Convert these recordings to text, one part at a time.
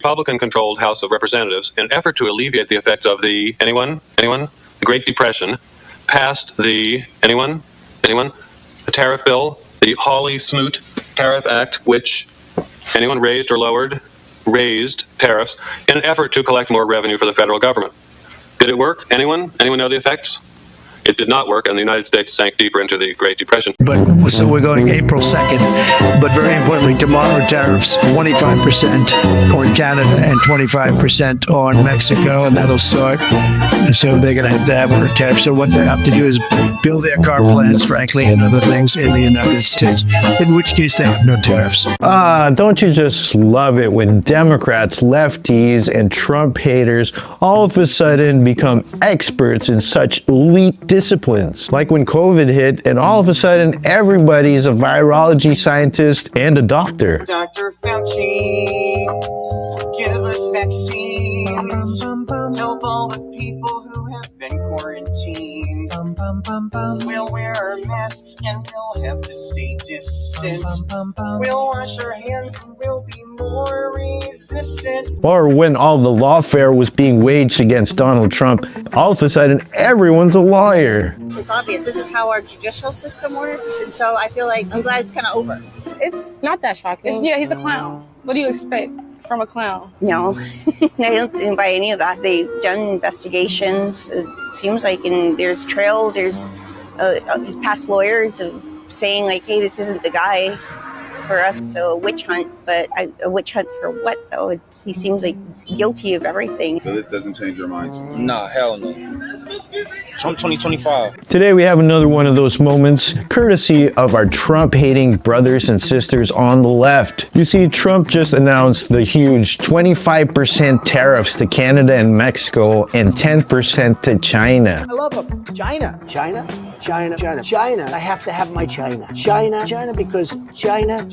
Republican-controlled House of Representatives, in an effort to alleviate the effects of the the Great Depression, passed the the tariff bill, the Hawley-Smoot Tariff Act, which raised or raised tariffs in an effort to collect more revenue for the federal government. Did it work? Anyone know the effects? It did not work, and the United States sank deeper into the Great Depression. But so we're going April 2nd. But very importantly, tomorrow tariffs 25% on Canada and 25% on Mexico, and that'll start. So they're going to have a tariff. So what they have to do is build their car plants, frankly, and other things in the United States, in which case they have no tariffs. Don't you just love it when Democrats, lefties, and Trump haters all of a sudden become experts in such elite disciplines? Like when COVID hit and all of a sudden everybody's a virology scientist and a doctor. Dr. Fauci, give us vaccines. Help all the people who have been quarantined. We'll wear our masks and we'll have to stay distant. We'll wash our hands and we'll be more resistant. Or when all the lawfare was being waged against Donald Trump, all of a sudden everyone's a lawyer. It's obvious this is how our judicial system works, and so I feel like I'm glad it's kind of over. It's not that shocking. Yeah, he's a clown. What do you expect from a clown? No, I don't think by any of that. They've done investigations. It seems like, and there's trails. There's these past lawyers of saying like, hey, this isn't the guy for us. So a witch hunt, but a witch hunt for what though? He seems like he's guilty of everything. So this doesn't change your mind? Nah, hell no. Trump 2025. Today we have another one of those moments, courtesy of our Trump-hating brothers and sisters on the left. You see, Trump just announced the huge 25% tariffs to Canada and Mexico and 10% to China. I love them. China. I have to have my China. China, because China.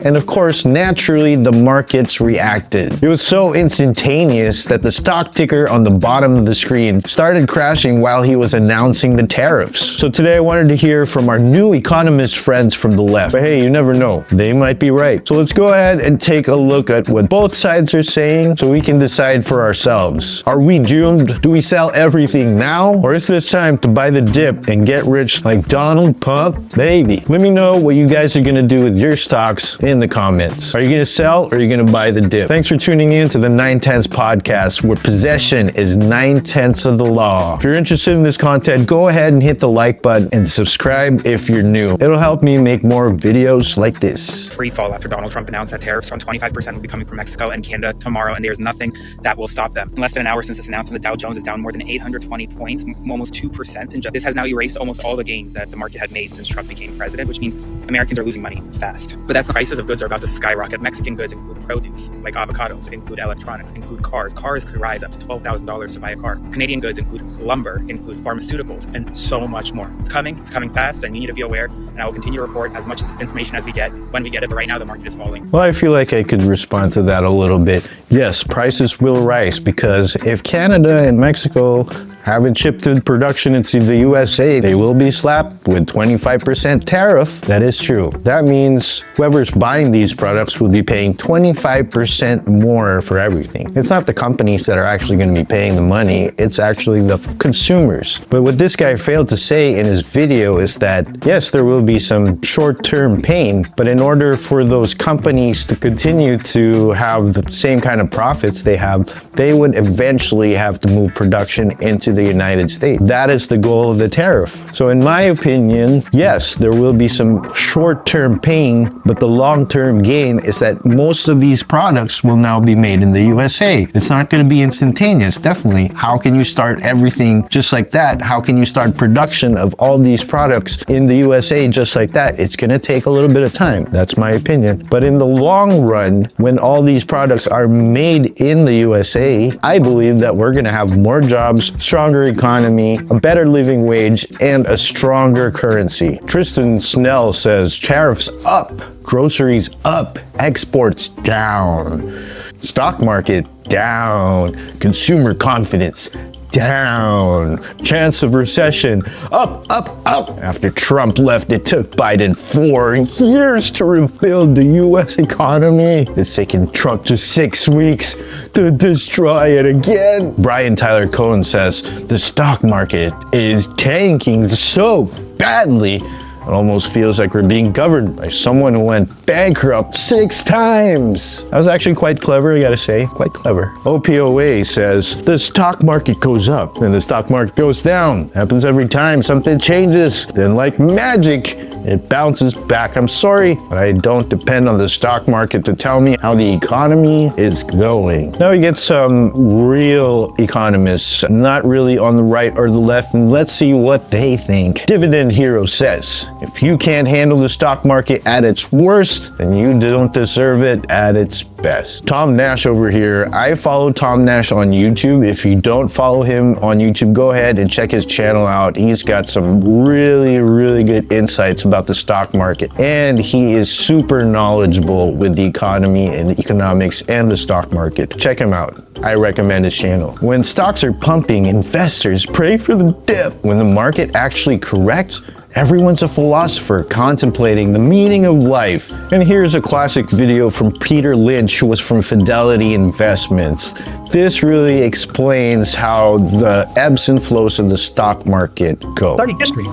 And of course, naturally, the markets reacted. It was so instantaneous that the stock ticker on the bottom of the screen started crashing while he was announcing the tariffs. So today I wanted to hear from our new economist friends from the left. But hey, you never know. They might be right. So let's go ahead and take a look at what both sides are saying so we can decide for ourselves. Are we doomed? Do we sell everything now? Or is this time to buy the dip and get rich like Donald Pump? Baby. Let me know what you guys are going to do with your stocks in the comments. Are you going to sell or are you going to buy the dip? Thanks for tuning in to the 9/10 podcast, where possession is 9/10 of the law. If you're interested in this content, go ahead and hit the like button and subscribe if you're new. It'll help me make more videos like this. Free fall after Donald Trump announced that tariffs on 25% will be coming from Mexico and Canada tomorrow, and there's nothing that will stop them. In less than an hour since this announcement, the Dow Jones is down more than 820 points, almost 2%. And this has now erased almost all the gains that the market had made since Trump became president, which means Americans are losing money fast. But that's the prices of goods are about to skyrocket. Mexican goods include produce, like avocados, include electronics, include cars. Cars could rise up to $12,000 to buy a car. Canadian goods include lumber, include pharmaceuticals, and so much more. It's coming fast, and you need to be aware, and I will continue to report as much information as we get when we get it, but right now the market is falling. Well, I feel like I could respond to that a little bit. Yes, prices will rise, because if Canada and Mexico haven't shipped production into the USA, they will be slapped with 25% tariff. That is true. That means whoever's buying these products will be paying 25% more for everything. It's not the companies that are actually going to be paying the money, it's actually the consumers. But what this guy failed to say in his video is that, yes, there will be some short-term pain, but in order for those companies to continue to have the same kind of profits they have, they would eventually have to move production into the United States. That is the goal of the tariff. So in my opinion, yes, there will be some short-term pain, but the long-term gain is that most of these products will now be made in the USA. It's not going to be instantaneous, definitely. How can you start everything just like that? How can you start production of all these products in the USA just like that? It's going to take a little bit of time. That's my opinion. But in the long run, when all these products are made in the USA, I believe that we're going to have more jobs, stronger economy, a better living wage, and a stronger currency. Tristan Snell says tariffs up, groceries up, exports down, stock market down, consumer confidence down. Chance of recession, up, up, up. After Trump left, it took Biden 4 years to rebuild the US economy. It's taken Trump just 6 weeks to destroy it again. Brian Tyler Cohen says the stock market is tanking so badly, it almost feels like we're being governed by someone who went bankrupt 6 times. That was actually quite clever, I gotta say, quite clever. OPOA says the stock market goes up and the stock market goes down. Happens every time something changes. Then like magic, it bounces back. I'm sorry, but I don't depend on the stock market to tell me how the economy is going. Now we get some real economists, not really on the right or the left, and let's see what they think. Dividend Hero says, if you can't handle the stock market at its worst, then you don't deserve it at its best. Tom Nash over here. I follow Tom Nash on YouTube. If you don't follow him on YouTube, go ahead and check his channel out. He's got some really, really good insights about the stock market. And he is super knowledgeable with the economy and economics and the stock market. Check him out. I recommend his channel. When stocks are pumping, investors pray for the dip. When the market actually corrects, everyone's a philosopher contemplating the meaning of life. And here's a classic video from Peter Lynch, who was from Fidelity Investments. This really explains how the ebbs and flows of the stock market go. Study history.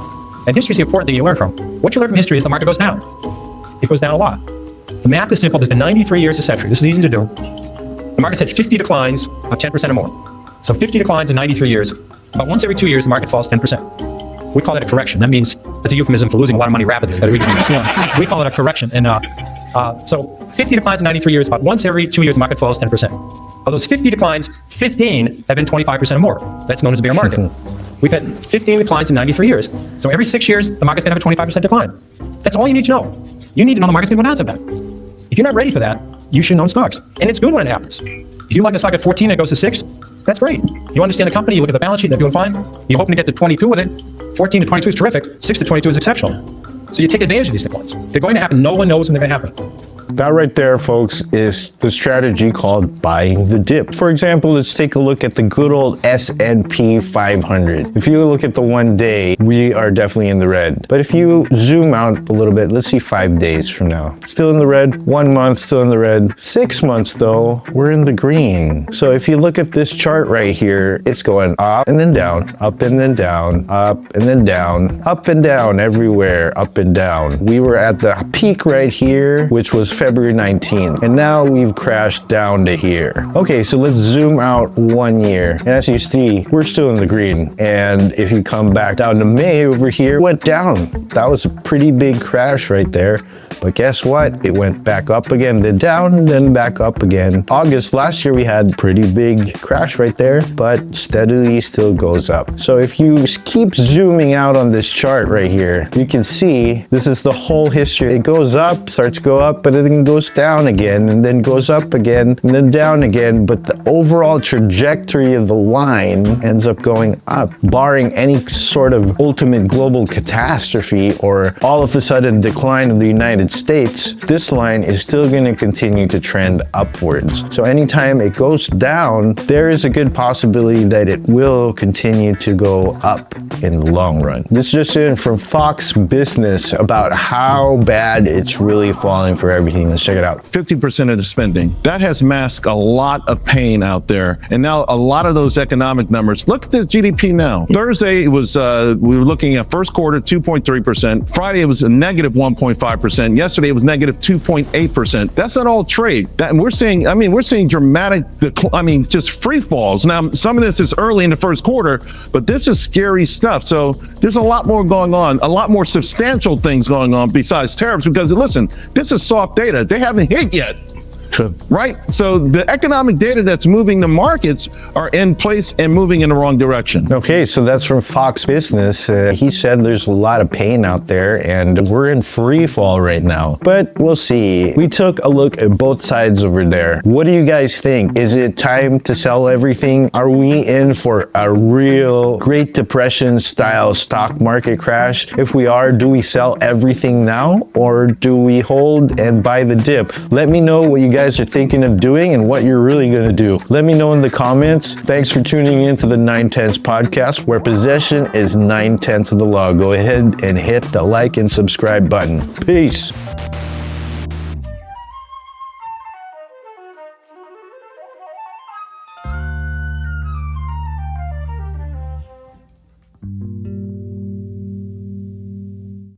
And history is the important thing you learn from. What you learn from history is the market goes down. It goes down a lot. The math is simple. There's been 93 years a century. This is easy to do. The market's had 50 declines of 10% or more. So 50 declines in 93 years. About once every 2 years, the market falls 10%. We call it a correction. That means that's a euphemism for losing a lot of money rapidly. We call it a correction. And so 50 declines in 93 years, about once every 2 years, the market falls 10%. Of those 50 declines, 15 have been 25% or more. That's known as a bear market. We've had 15 declines in 93 years. So every 6 years, the market's going to have a 25% decline. That's all you need to know. You need to know the market's going to go down sometime. If you're not ready for that, you should own stocks. And it's good when it happens. If you like a stock at 14 and it goes to 6, that's great. You understand the company, you look at the balance sheet, they're doing fine. You're hoping to get to 22 with it. 14 to 22 is terrific. 6 to 22 is exceptional. So you take advantage of these declines. They're going to happen. No one knows when they're going to happen. That right there, folks, is the strategy called buying the dip. For example, let's take a look at the good old S&P 500. If you look at the 1 day, we are definitely in the red. But if you zoom out a little bit, let's see 5 days from now. Still in the red. 1 month, still in the red. 6 months, though, we're in the green. So if you look at this chart right here, it's going up and then down, up and then down, up and then down, up and down everywhere, up and down. We were at the peak right here, which was February 19th, and now we've crashed down to here. Okay, so let's zoom out 1 year, and as you see, we're still in the green. And if you come back down to May over here, it went down. That was a pretty big crash right there. But guess what? It went back up again, then down, then back up again. August last year, we had pretty big crash right there, but steadily still goes up. So if you keep zooming out on this chart right here, you can see this is the whole history. It goes up, starts to go up, but it then goes down again, and then goes up again, and then down again. But the overall trajectory of the line ends up going up, barring any sort of ultimate global catastrophe or all of a sudden decline of the United States. This line is still going to continue to trend upwards. So anytime it goes down, there is a good possibility that it will continue to go up in the long run. This is just in from Fox Business about how bad it's really falling for everything. Let's check it out. 50% of the spending. That has masked a lot of pain out there. And now a lot of those economic numbers. Look at the GDP now. Thursday, it was we were looking at first quarter 2.3%. Friday, it was a negative 1.5%. Yesterday, it was negative 2.8%. That's not all trade. That we're seeing dramatic, just free falls. Now, some of this is early in the first quarter, but this is scary stuff. So there's a lot more going on, a lot more substantial things going on besides tariffs, because listen, this is soft data. They haven't hit yet. True. Right? So the economic data that's moving the markets are in place and moving in the wrong direction. Okay, so that's from Fox Business. He said there's a lot of pain out there and we're in free fall right now. But we'll see. We took a look at both sides over there. What do you guys think? Is it time to sell everything? Are we in for a real Great Depression style stock market crash? If we are, do we sell everything now or do we hold and buy the dip? Let me know what you guys guys are thinking of doing and what you're really going to do. Let me know in the comments. Thanks for tuning in to the 9/10 podcast, where possession is 9/10 of the law. Go ahead and hit the like and subscribe button. Peace.